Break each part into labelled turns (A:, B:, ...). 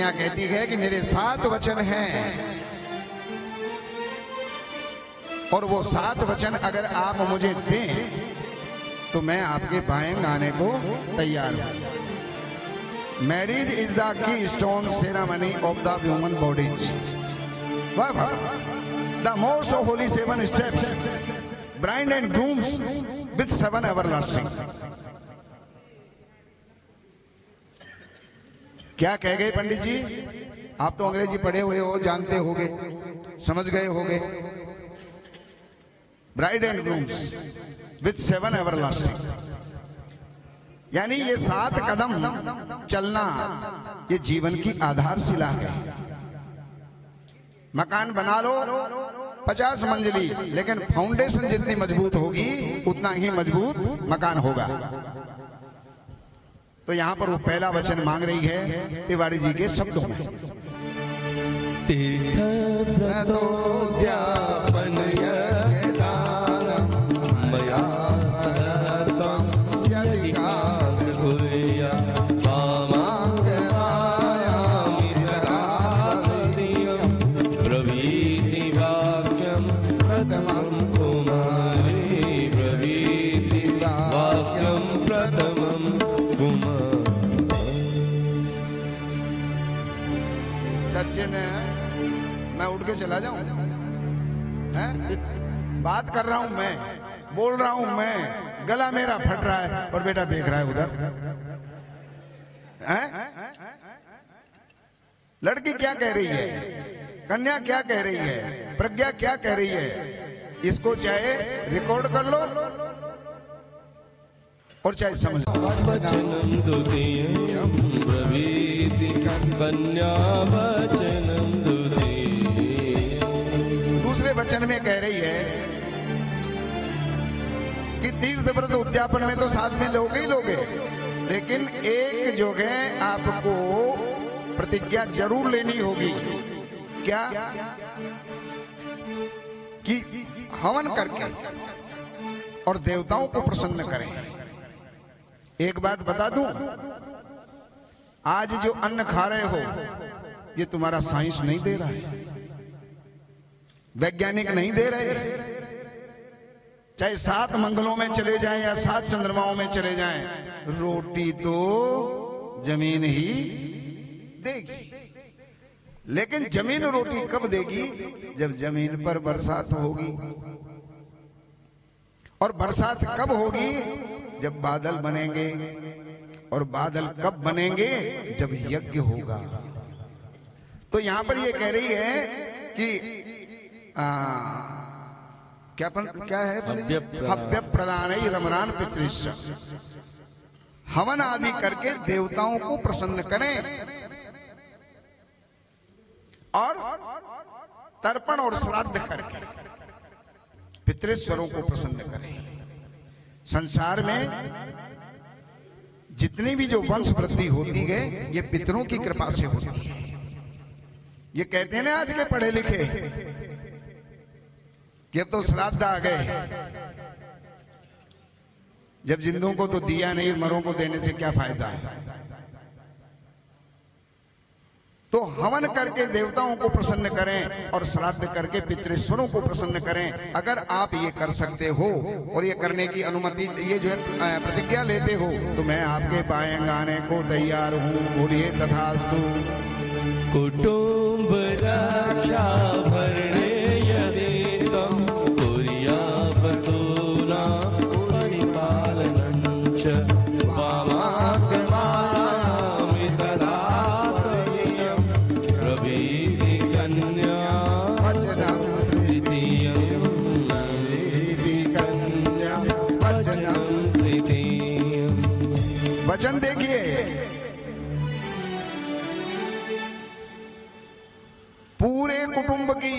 A: कन्या कहती है कि मेरे 7 वचन हैं और वो 7 वचन अगर आप मुझे दें तो मैं आपके बाएं आने को तैयार हूं। Marriage is the key stone ceremony of the human bodies. वाह वाह। The most Holi 7 steps, bride and grooms with 7 everlasting. क्या कह गए पंडित जी? आप तो अंग्रेजी पढ़े हुए हो, जानते होगे, समझ गए होगे। Bride and grooms with 7 everlasting, यानी ये 7 कदम चलना ये जीवन की आधारशिला है। मकान बना लो 50 मंजिली, लेकिन फाउंडेशन जितनी मजबूत होगी उतना ही मजबूत मकान होगा। तो यहां पर वो पहला वचन मांग रही है तिवारी जी के शब्दों में।
B: तीर्थ व्रतोद्यापन यज्ञ दानम मया सहतम यदि कांत कुर्या कामांगमायामि तदादियं ब्रवीति वाक्यं प्रथमं कुमारी ब्रवीति वाक्यं प्रथमं कुमारी।
A: सचिन, मैं उठ के चला जाऊं? बात कर रहा हूं मैं, बोल रहा हूं मैं, गला मेरा फट रहा है और बेटा देख रहा है उधर। लड़की क्या कह रही है, कन्या क्या कह रही है, प्रज्ञा क्या कह रही है, इसको चाहे रिकॉर्ड कर लो और चाहे समझ लो।
B: वचनं द्वितीयं ब्रवीति कन्या वचनं द्वितीयं।
A: दूसरे वचन में कह रही है कि तीर्थ व्रत उद्यापन में तो साथ में लोगे ही लोगे, लेकिन एक जो है आपको प्रतिज्ञा जरूर लेनी होगी। क्या? कि हवन करके और देवताओं को प्रसन्न करें। एक बात बता दूं, आज जो अन्न खा रहे हो ये तुम्हारा साइंस नहीं दे रहा है, वैज्ञानिक नहीं दे रहे। चाहे 7 मंगलों में चले जाएं या 7 चंद्रमाओं में चले जाएं, रोटी तो जमीन ही देगी। लेकिन जमीन रोटी कब देगी? जब जमीन पर बरसात होगी। और बरसात कब होगी? जब बादल बनेंगे। और बादल कब बनेंगे? जब यज्ञ होगा। तो यहां पर ये कह रही है कि क्या है? हव्य प्रदान रमरान पितृश्च, हवन आदि करके देवताओं को प्रसन्न करें और तर्पण और श्राद्ध करके पितृश्वरों को प्रसन्न करें। संसार में जितनी भी जो वंश वृद्धि होती है ये पितरों की कृपा से होती है। ये कहते हैं ना आज के पढ़े लिखे कि अब तो श्राद्ध आ गए, जब जिंदों को तो दिया नहीं, मरों को देने से क्या फायदा है। तो हवन करके देवताओं को प्रसन्न करें और श्राद्ध करके पितृश्वरों को प्रसन्न करें। अगर आप ये कर सकते हो और ये करने की अनुमति, ये जो है प्रतिज्ञा लेते हो, तो मैं आपके बाएं आने को तैयार हूं। बोलिए तथास्तु।
B: कुटुंब रक्षा भरणे यदि त्वं कुर्या वसूना परिपालनं च वामागमायामि तदादियं प्रवीति कन्या वचनं तृतीयं प्रवीति कन्या वचनं तृतीयं।
A: वचन देखिए, पूरे कुटुंब की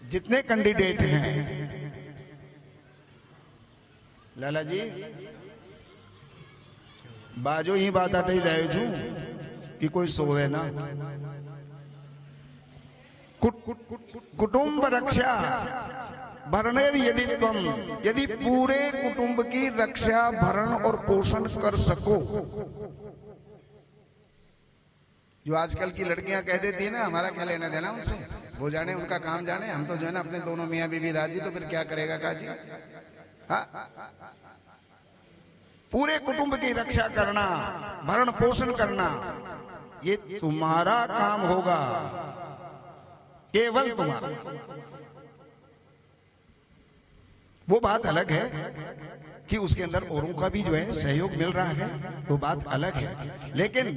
A: जितने कैंडिडेट हैं, लाला जी बाजो ही बात अटई रहे छू कि कोई सोवे ना। कुटुंब रक्षा भरणे यदि तुम, यदि पूरे कुटुंब की रक्षा भरण और पोषण कर सको जो आजकल की लड़कियां कह देती है ना, हमारा क्या लेना देना उनसे, वो जाने, उनका काम जाने, हम तो जो है ना अपने दोनों मियाँ बीवी राजी, तो फिर क्या करेगा काजी। हाँ, पूरे कुटुंब की रक्षा करना, भरण पोषण करना, ये तुम्हारा काम होगा, केवल तुम्हारा। वो बात अलग है कि उसके अंदर औरों का भी जो है सहयोग मिल रहा है, तो बात अलग है, लेकिन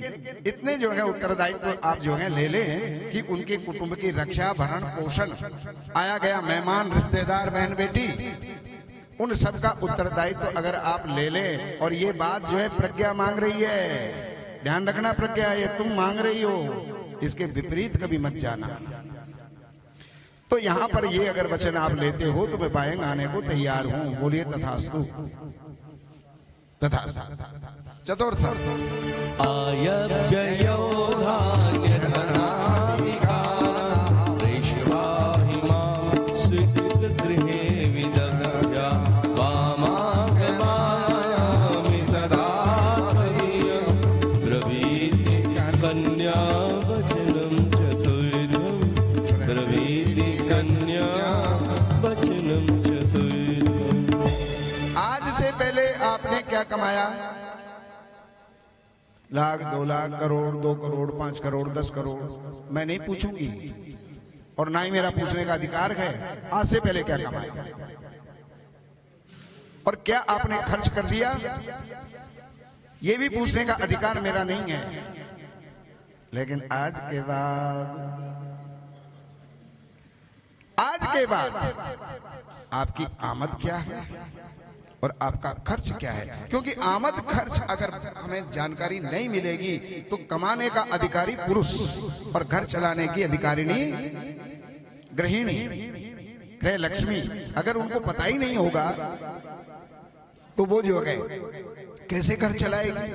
A: इतने जो है उत्तरदायित्व तो आप जो है ले लें कि उनके कुटुंब की रक्षा, भरण पोषण, आया गया मेहमान, रिश्तेदार, बहन बेटी, उन सब का उत्तरदायित्व तो अगर आप ले लें। और ये बात जो है प्रज्ञा मांग रही है, ध्यान रखना प्रज्ञा, ये तुम मांग रही हो, इसके विपरीत कभी मत जाना। तो यहाँ पर ये अगर वचन आप लेते हो तो मैं बाएं आने को तैयार हूं। बोलिए तथास्तु, तथास्तु। चतुर्थ क्या कमाया? लाख, 2 लाख, करोड़, 2 करोड़, 5 करोड़, 10 करोड़, मैं नहीं पूछूंगी और ना ही मेरा पूछने का अधिकार है। आज से पहले क्या कमाया और क्या आपने खर्च कर दिया, ये भी पूछने का अधिकार मेरा नहीं है। लेकिन आज के बाद आपकी आमद क्या है और आपका खर्च क्या है, क्योंकि आमद खर्च अगर हमें जानकारी नहीं मिलेगी तो कमाने का अधिकारी पुरुष और घर चलाने की अधिकारिणी गृहिणी, गृह लक्ष्मी, अगर उनको पता ही नहीं होगा तो वो जो है कैसे घर चलाएगी।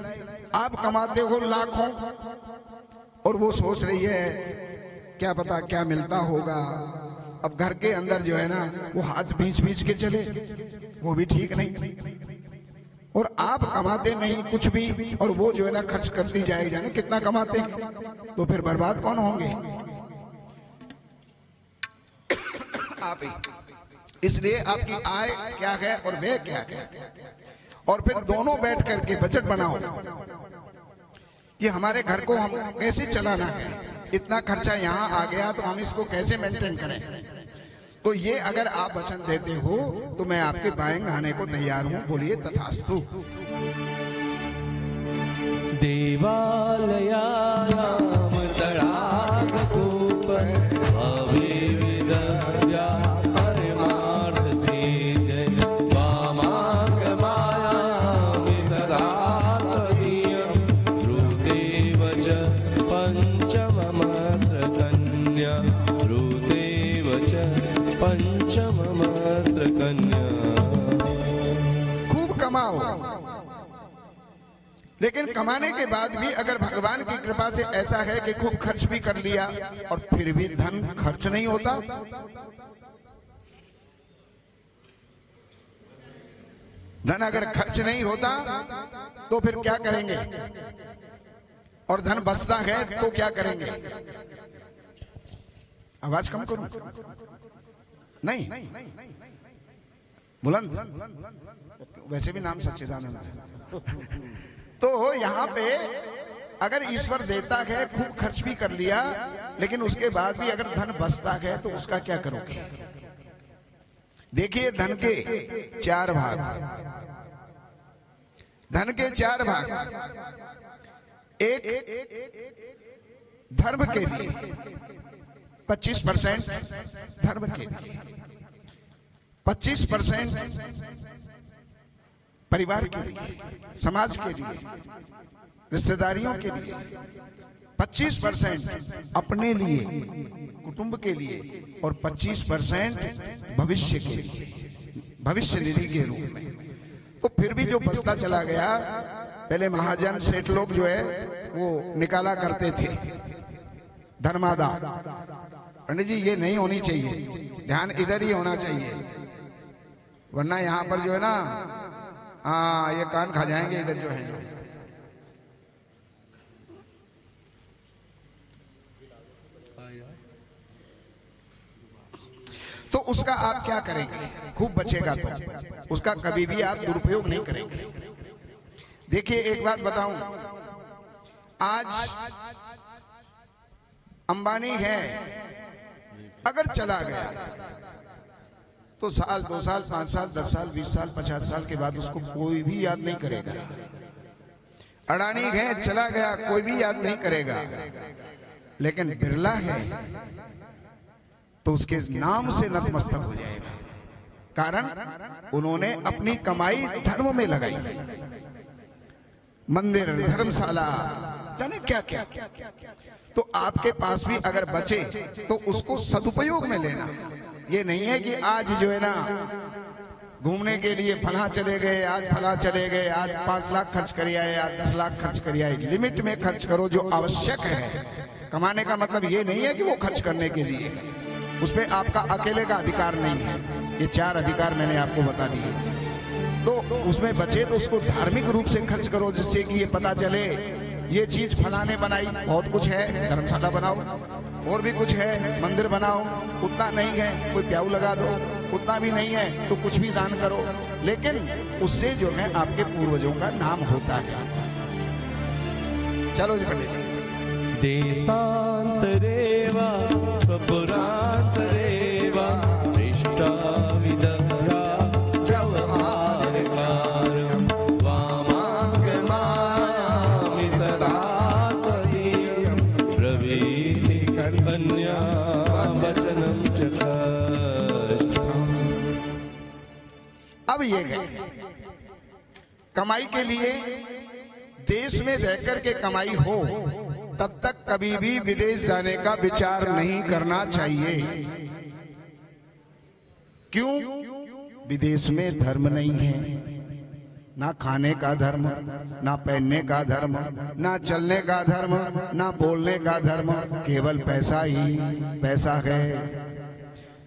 A: आप कमाते हो लाखों और वो सोच रही है क्या पता क्या मिलता होगा। अब घर के अंदर जो है ना वो हाथ भींच के चले, वो भी ठीक नहीं। और आप कमाते नहीं कुछ भी और वो जो है ना खर्च करती जाएगी, जाने कितना कमाते हैं, तो फिर बर्बाद कौन होंगे? आप ही। इसलिए आपकी आय क्या है और व्यय क्या है, और फिर दोनों बैठ करके बजट बनाओ कि हमारे घर को हम कैसे चलाना है। इतना खर्चा यहाँ आ गया तो हम इसको कैसे मेंटेन करें। तो ये अगर आप वचन देते हो तो मैं आपके बाएं आने को तैयार हूं। बोलिए तथास्तु।
B: देवालयायाम तडागकूपं अविविधया परमार्थ सिद्धये वामागमायामि तदातदीयं ऋतेव च पंचममात्र कन्या ऋतेव च पंचममात्र कन्या।
A: खूब कमाओ, लेकिन कमाने के बाद भी अगर भगवान की कृपा से ऐसा है कि खूब खर्च भी कर लिया और फिर भी धन खर्च नहीं होता, धन अगर खर्च नहीं होता तो फिर क्या करेंगे? और धन बचता है तो क्या करेंगे? आवाज कम करूं? नहीं, बुलंद। वैसे भी नाम सच्चिदानंद है। तो यहाँ पे अगर ईश्वर देता है, खूब खर्च भी कर लिया, लेकिन उसके बाद भी अगर धन बचता है तो उसका क्या करोगे? देखिए धन के 4 भाग, धन के 4 भाग। एक धर्म के लिए 25% धर्म के लिए, 25% परिवार के लिए, समाज के लिए, रिश्तेदारियों के लिए, 25% अपने लिए, कुटुंब के लिए, और 25% भविष्य के लिए, भविष्य निधि के रूप में। तो फिर भी जो बचता चला गया, पहले महाजन सेठ लोग जो है वो निकाला करते थे धर्मादा। पंडित जी ये नहीं होनी चाहिए, ध्यान इधर ही होना चाहिए, वरना यहाँ पर जो है ना हाँ ये कान खा जाएंगे इधर जो है। तो उसका आप क्या करेंगे? खूब बचेगा तो उसका कभी भी आप दुरुपयोग नहीं करेंगे। देखिए एक बात बताऊं, आज अंबानी है, अगर चला गया तो साल 2 साल 5 साल 10 साल 20 साल 50 साल के बाद उसको कोई भी याद नहीं करेगा। अडानी है, चला गया, कोई भी याद नहीं करेगा। लेकिन बिरला है तो उसके नाम से नतमस्तक हो जाएगा, कारण उन्होंने अपनी कमाई धर्म में लगाई। मंदिर, धर्मशाला, जाने क्या क्या। तो आपके पास भी अगर बचे तो उसको सदुपयोग में लेना। ये नहीं है कि आज जो है ना घूमने के लिए फला चले गए, आज फला चले गए, आज 5 लाख खर्च कर आए, आज 10 लाख खर्च कर आए। लिमिट में खर्च करो, जो आवश्यक है। कमाने का मतलब ये नहीं है कि वो खर्च करने के लिए, उस पर आपका अकेले का अधिकार नहीं है। ये 4 अधिकार मैंने आपको बता दिए। तो उसमें बचे तो उसको धार्मिक रूप से खर्च करो, जिससे कि ये पता चले ये चीज फलाने बनाई, बहुत कुछ है, धर्मशाला बनाओ, और भी कुछ है, मंदिर बनाओ, उतना नहीं है कोई प्याऊ लगा दो, उतना भी नहीं है तो कुछ भी दान करो। लेकिन उससे जो है आपके पूर्वजों का नाम होता है। चलो जी पंडित।
B: देशांतरे वा स्वपुरांतरे वा इष्टाविदभ्या व्यवहारकारं वामागमायामि तदा त्वदीयं ब्रवीति कन्या वचनं च कष्टम्।
A: अब ये गए कमाई के लिए, देश में रहकर के कमाई हो तब तक कभी भी विदेश जाने का विचार नहीं करना चाहिए। क्यों? विदेश में धर्म नहीं है, ना खाने का धर्म, ना पहनने का धर्म, ना चलने का धर्म, ना बोलने का धर्म, केवल पैसा ही पैसा है।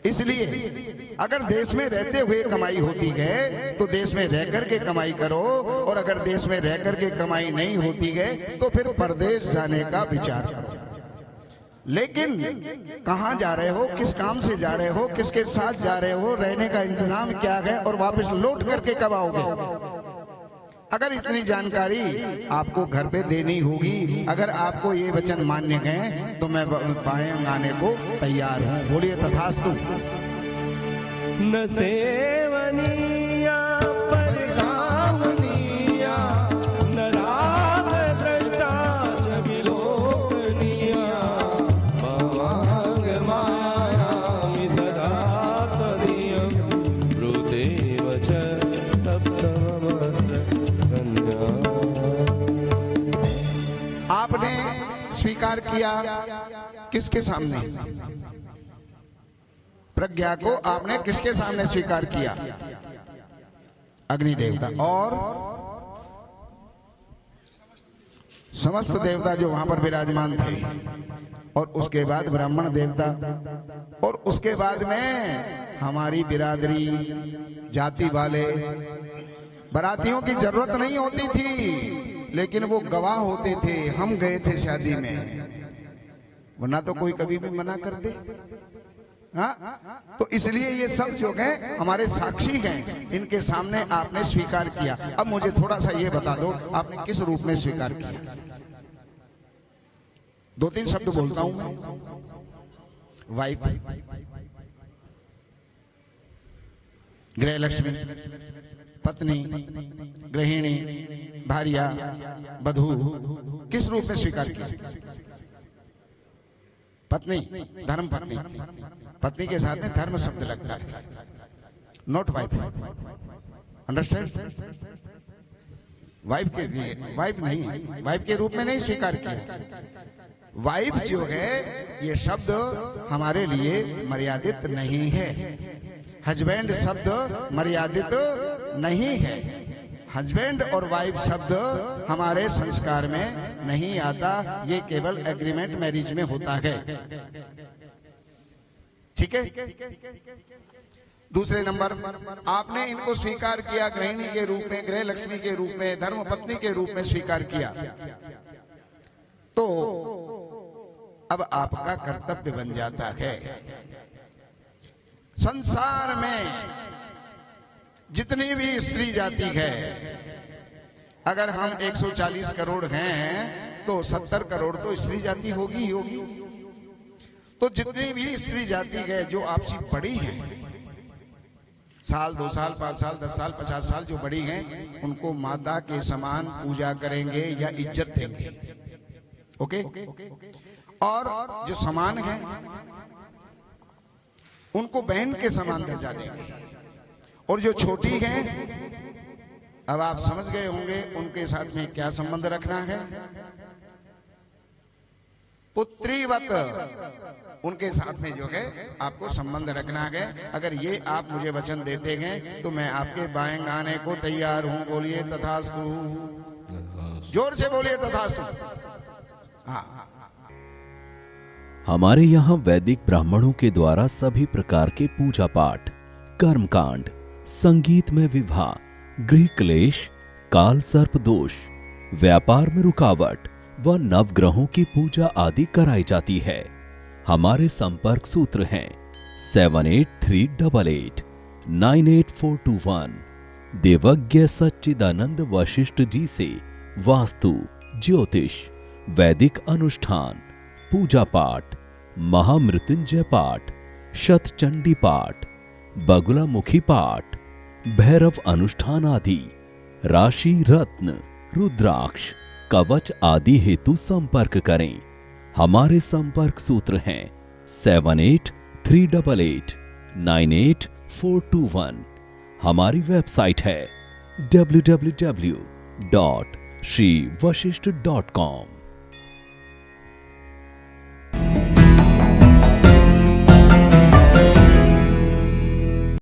A: इसलिए अगर देश में रहते हुए कमाई होती है तो देश में रह करके कमाई करो, और अगर देश में रह करके कमाई नहीं होती है तो फिर परदेश जाने का विचार करो। लेकिन कहाँ जा रहे हो, किस काम से जा रहे हो, किसके साथ जा रहे हो, रहने का इंतजाम क्या है, और वापस लौट करके कब आओगे? अगर इतनी जानकारी आपको घर पे देनी होगी, अगर आपको ये वचन मान्य है तो मैं बाएं आने को तैयार हूँ। बोलिए तथास्तु।
B: न सेवनीया परिधावनीया न राग दृष्टा च विलोकनीया ममागमायामि तदा त्वदीयं ब्रूतेव च सप्तममत्र कन्या।
A: आपने स्वीकार किया किसके सामने? प्रज्ञा को आपने किसके सामने स्वीकार किया? अग्नि देवता और समस्त देवता जो वहां पर विराजमान थे, और उसके बाद ब्राह्मण देवता, और उसके बाद में हमारी बिरादरी जाति वाले। बारातियों की जरूरत नहीं होती थी, लेकिन वो गवाह होते थे। हम गए थे शादी में, वरना तो कोई कभी भी मना कर दे। हाँ, तो इसलिए ये सब जो है हमारे साक्षी हैं, इनके सामने आपने स्वीकार किया। अब मुझे थोड़ा सा ये बता दो, आपने किस रूप में स्वीकार किया? 2-3 शब्द बोलता हूं मैं। वाइफ, गृहलक्ष्मी, पत्नी, गृहिणी, भार्या, बधू, किस रूप में स्वीकार किया? पत्नी, धर्म पत्नी। पत्नी के साथ में धर्म शब्द लगता है, नॉट वाइफ। अंडरस्टैंड? वाइफ के लिए, वाइफ नहीं, वाइफ के रूप में नहीं स्वीकार किया। वाइफ जो है ये शब्द हमारे लिए मर्यादित नहीं है। हस्बैंड शब्द मर्यादित नहीं है। हस्बैंड और वाइफ शब्द हमारे संस्कार में नहीं आता, ये केवल एग्रीमेंट मैरिज में होता है। ठीक है? दूसरे नंबर, आपने इनको स्वीकार किया गृहिणी के रूप में, गृह लक्ष्मी के रूप में, धर्म पत्नी के रूप में स्वीकार किया, तो अब आपका कर्तव्य बन जाता है संसार में जितनी भी स्त्री जाति है, अगर हम 140 करोड़ हैं तो 70 करोड़ तो स्त्री जाति होगी ही होगी। तो जितनी भी स्त्री जाति है जो आपसी बड़ी हैं, साल 2 साल 5 साल 10 साल 50 साल जो बड़ी हैं, उनको माता के समान पूजा करेंगे या इज्जत देंगे। ओके? और जो समान हैं उनको बहन के समान दर्जा देंगे। और जो छोटी हैं, अब आप समझ गए होंगे उनके साथ में क्या संबंध रखना है। पुत्रीवत उनके साथ में जो है आपको संबंध रखना है। अगर ये आप मुझे वचन देते हैं तो मैं आपके बाएं गाने को तैयार हूं। बोलिए तथास्तु, जोर से बोलिए तथास्तु। हाँ।
C: हमारे यहाँ वैदिक ब्राह्मणों के द्वारा सभी प्रकार के पूजा पाठ, कर्मकांड, संगीत में विवाह, गृह क्लेश, काल सर्प दोष, व्यापार में रुकावट व नवग्रहों की पूजा आदि कराई जाती है। हमारे संपर्क सूत्र हैं 7838 98421। देवज्ञ सच्चिदानंद वशिष्ठ जी से वास्तु, ज्योतिष, वैदिक अनुष्ठान, पूजा पाठ, महामृत्युंजय पाठ, शतचंडी पाठ, बगुलामुखी पाठ, भैरव अनुष्ठान आदि, राशि रत्न, रुद्राक्ष, कवच आदि हेतु संपर्क करें। हमारे संपर्क सूत्र हैं 7838 98421। हमारी वेबसाइट है www.shrivashishth.com।